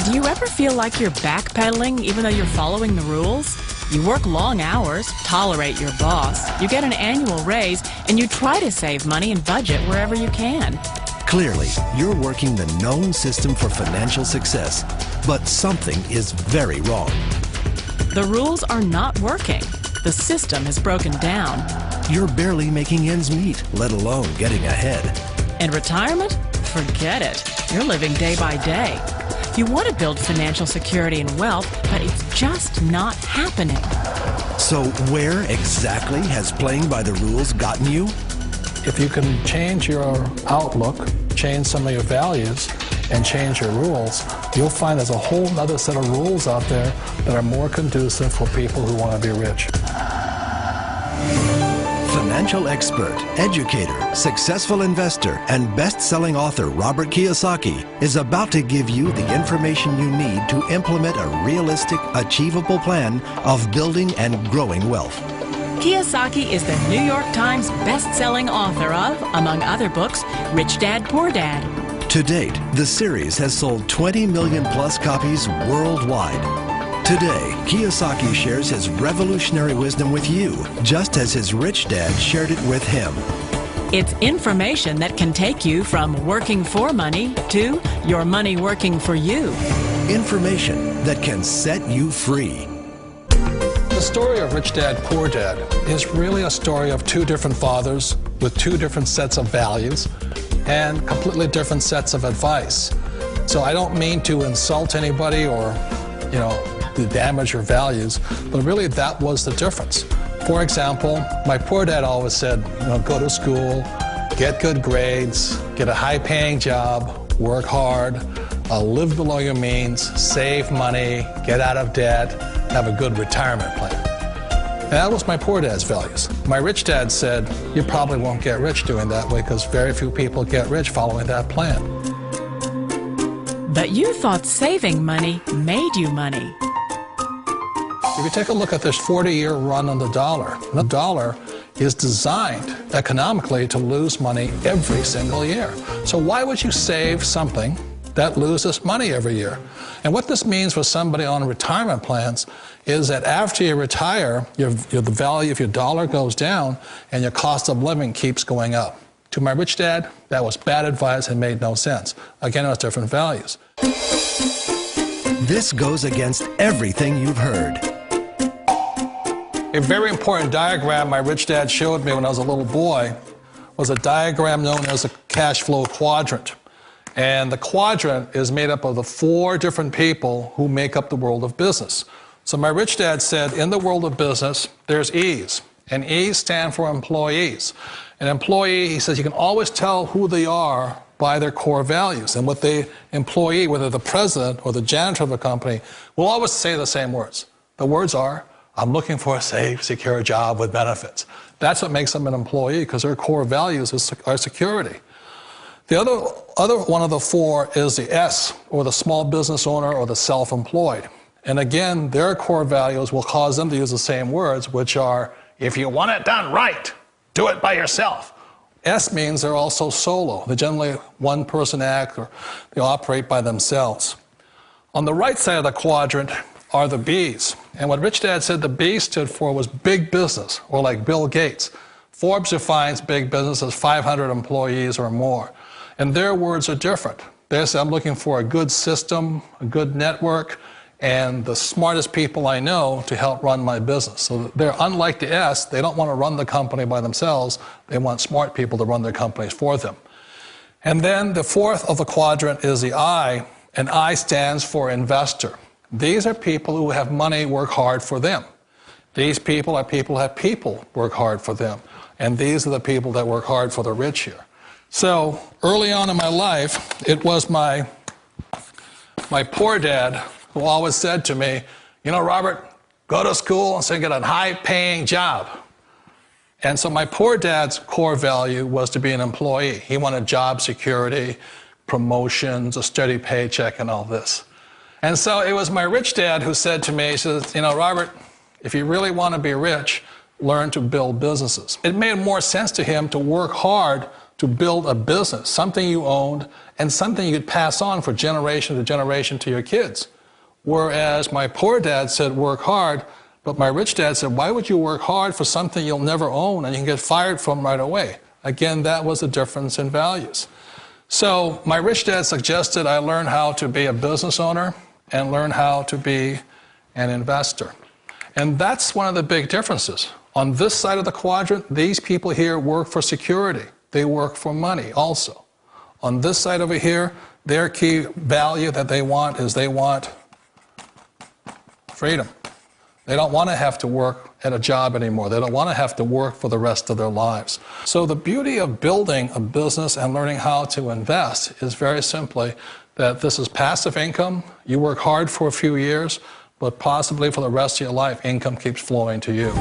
Do you ever feel like you're backpedaling even though you're following the rules? You work long hours, tolerate your boss, you get an annual raise, and you try to save money and budget wherever you can. Clearly, you're working the known system for financial success, but something is very wrong. The rules are not working. The system has broken down. You're barely making ends meet, let alone getting ahead. And retirement? Forget it. You're living day by day. You want to build financial security and wealth, but it's just not happening. So where exactly has playing by the rules gotten you? If you can change your outlook, change some of your values, and change your rules, you'll find there's a whole other set of rules out there that are more conducive for people who want to be rich. Financial expert, educator, successful investor, and best-selling author Robert Kiyosaki is about to give you the information you need to implement a realistic, achievable plan of building and growing wealth. Kiyosaki is the New York Times best-selling author of, among other books, Rich Dad, Poor Dad. To date, the series has sold 20 million plus copies worldwide. Today, Kiyosaki shares his revolutionary wisdom with you, just as his rich dad shared it with him. It's information that can take you from working for money to your money working for you. Information that can set you free. The story of Rich Dad, Poor Dad is really a story of two different fathers with two different sets of values and completely different sets of advice. So I don't mean to insult anybody or, to damage your values, but really that was the difference. For example, my poor dad always said, go to school, get good grades, get a high-paying job, work hard, live below your means, save money, get out of debt, have a good retirement plan. And that was my poor dad's values. My rich dad said, you probably won't get rich doing that way because very few people get rich following that plan. But you thought saving money made you money. If you take a look at this 40-year run on the dollar is designed economically to lose money every single year. So why would you save something that loses money every year? And what this means for somebody on retirement plans is that after you retire, the value of your dollar goes down and your cost of living keeps going up. To my rich dad, that was bad advice and made no sense. Again, it was different values. This goes against everything you've heard. A very important diagram my rich dad showed me when I was a little boy was a diagram known as a cash flow quadrant. And the quadrant is made up of the 4 different people who make up the world of business. So my rich dad said, in the world of business, there's E's. And E's stand for employees. An employee, he says, you can always tell who they are by their core values. And with the employee, whether the president or the janitor of a company, will always say the same words. The words are, I'm looking for a safe, secure job with benefits. That's what makes them an employee, because their core values are security. The other one of the 4 is the S, or the small business owner or the self-employed. And again, their core values will cause them to use the same words, which are, if you want it done right, do it by yourself. S means they're also solo. They're generally one-person act, or they operate by themselves. On the right side of the quadrant are the B's. And what Rich Dad said the B stood for was big business, or like Bill Gates. Forbes defines big business as 500 employees or more. And their words are different. They say, I'm looking for a good system, a good network, and the smartest people I know to help run my business. So they're unlike the S. They don't want to run the company by themselves. They want smart people to run their companies for them. And then the 4th of the quadrant is the I, and I stands for investor. These are people who have money work hard for them. These people are people who have people work hard for them. And these are the people that work hard for the rich here. So early on in my life, it was my poor dad who always said to me, Robert, go to school and get a high-paying job. And so my poor dad's core value was to be an employee. He wanted job security, promotions, a steady paycheck, and all this. And so it was my rich dad who said to me, he says, Robert, if you really want to be rich, learn to build businesses. It made more sense to him to work hard to build a business, something you owned and something you could pass on for generation to generation to your kids. Whereas my poor dad said work hard, but my rich dad said, why would you work hard for something you'll never own and you can get fired from right away? Again, that was a difference in values. So my rich dad suggested I learn how to be a business owner and learn how to be an investor. And that's one of the big differences. On this side of the quadrant, these people here work for security. They work for money also. On this side over here, their key value that they want is they want freedom. They don't want to have to work at a job anymore. They don't want to have to work for the rest of their lives. So the beauty of building a business and learning how to invest is very simply that this is passive income. You work hard for a few years, but possibly for the rest of your life, income keeps flowing to you.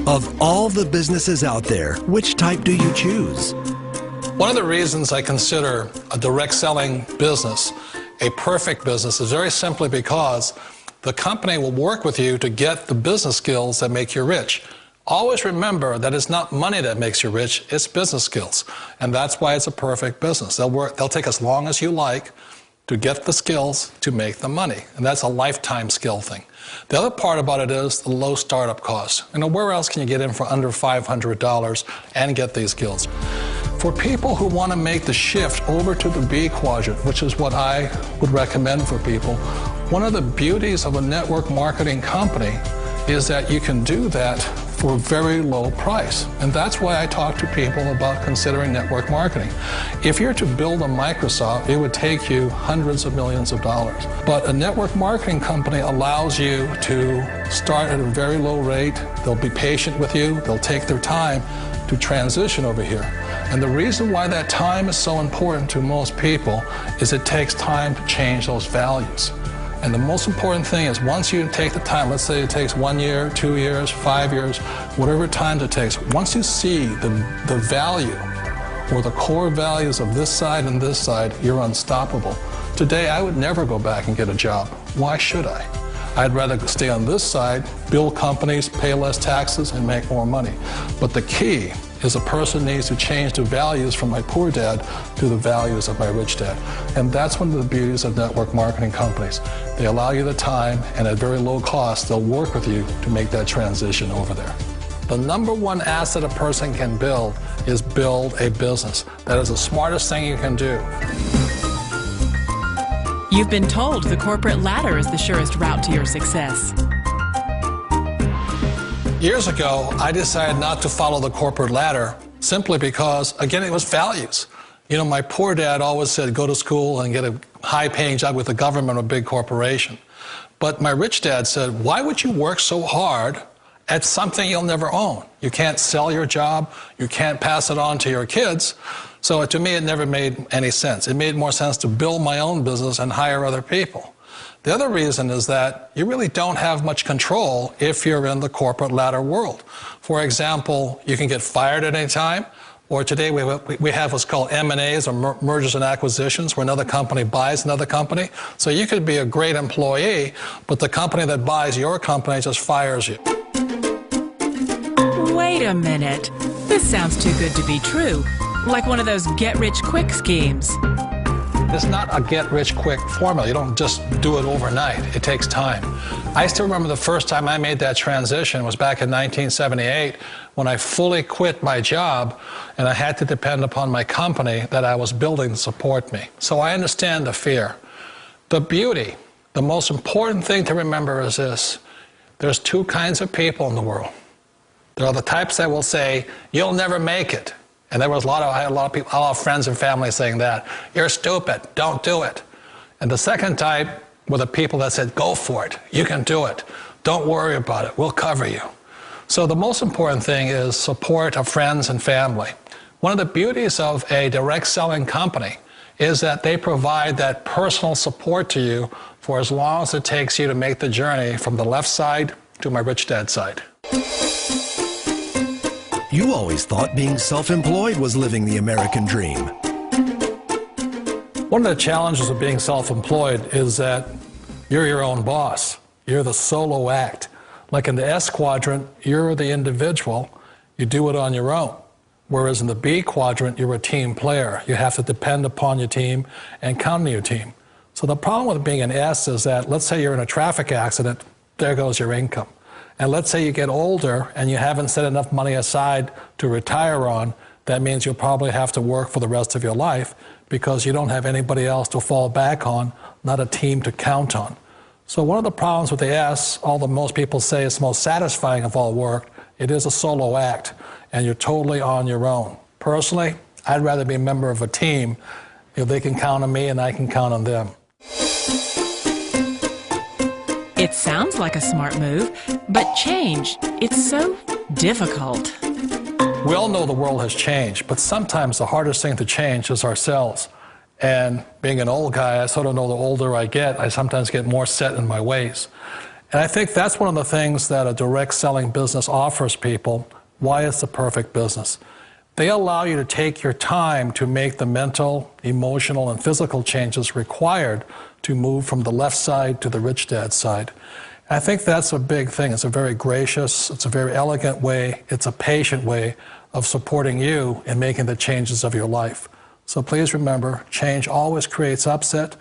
Of all the businesses out there, which type do you choose? One of the reasons I consider a direct selling business a perfect business is very simply because the company will work with you to get the business skills that make you rich. Always remember that it's not money that makes you rich, it's business skills. And that's why it's a perfect business. They'll take as long as you like to get the skills to make the money. And that's a lifetime skill thing. The other part about it is the low startup cost. You know, where else can you get in for under $500 and get these skills? For people who want to make the shift over to the B quadrant, which is what I would recommend for people, one of the beauties of a network marketing company is that you can do that for a very low price. And that's why I talk to people about considering network marketing. If you're to build a Microsoft, it would take you hundreds of millions of dollars. But a network marketing company allows you to start at a very low rate. They'll be patient with you. They'll take their time to transition over here. And the reason why that time is so important to most people is it takes time to change those values. And the most important thing is once you take the time, let's say it takes 1 year, 2 years, 5 years, whatever time it takes, once you see the value or the core values of this side and this side, you're unstoppable. Today, I would never go back and get a job. Why should I? I'd rather stay on this side, build companies, pay less taxes, and make more money. But the key is a person needs to change the values from my poor dad to the values of my rich dad. And that's one of the beauties of network marketing companies. They allow you the time, and at very low cost, they'll work with you to make that transition over there. The number one asset a person can build is build a business. That is the smartest thing you can do. You've been told the corporate ladder is the surest route to your success. Years ago, I decided not to follow the corporate ladder simply because, again, it was values. You know, my poor dad always said, go to school and get a high-paying job with the government or a big corporation. But my rich dad said, why would you work so hard at something you'll never own? You can't sell your job. You can't pass it on to your kids. So to me, it never made any sense. It made more sense to build my own business and hire other people. The other reason is that you really don't have much control if you're in the corporate ladder world. For example, you can get fired at any time, or today we have what's called M&As, or mergers and acquisitions, where another company buys another company. So you could be a great employee, but the company that buys your company just fires you. Wait a minute. This sounds too good to be true. Like one of those get-rich-quick schemes. It's not a get-rich-quick formula. You don't just do it overnight. It takes time. I still remember the first time I made that transition was back in 1978 when I fully quit my job and I had to depend upon my company that I was building to support me. So I understand the fear. The beauty, the most important thing to remember is this. There's two kinds of people in the world. There are the types that will say, you'll never make it. And there was I had a lot of people, a lot of friends and family saying that. You're stupid, don't do it. And the second type were the people that said, go for it, you can do it. Don't worry about it, we'll cover you. So the most important thing is support of friends and family. One of the beauties of a direct selling company is that they provide that personal support to you for as long as it takes you to make the journey from the left side to my rich dad side. You always thought being self-employed was living the American dream. One of the challenges of being self-employed is that you're your own boss. You're the solo act. Like in the S quadrant, you're the individual. You do it on your own. Whereas in the B quadrant, you're a team player. You have to depend upon your team and count on your team. So the problem with being an S is that, let's say you're in a traffic accident, there goes your income. And let's say you get older and you haven't set enough money aside to retire on, that means you'll probably have to work for the rest of your life because you don't have anybody else to fall back on, not a team to count on. So one of the problems with the S, although most people say it's the most satisfying of all work, it is a solo act, and you're totally on your own. Personally, I'd rather be a member of a team if they can count on me and I can count on them. It sounds like a smart move, but change, it's so difficult. We all know the world has changed, but sometimes the hardest thing to change is ourselves. And being an old guy, I sort of know the older I get, I sometimes get more set in my ways. And I think that's one of the things that a direct selling business offers people, why it's the perfect business. They allow you to take your time to make the mental, emotional, and physical changes required to move from the left side to the rich dad side. I think that's a big thing. It's a very gracious, it's a very elegant way, it's a patient way of supporting you in making the changes of your life. So please remember, change always creates upset,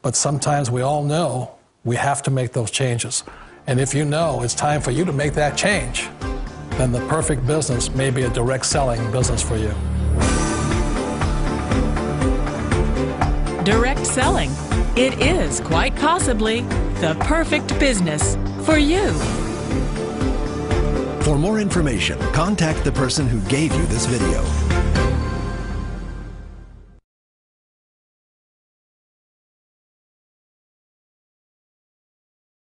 but sometimes we all know we have to make those changes. And if you know it's time for you to make that change, then the perfect business may be a direct selling business for you. Direct selling. It is quite possibly the perfect business for you. For more information, contact the person who gave you this video.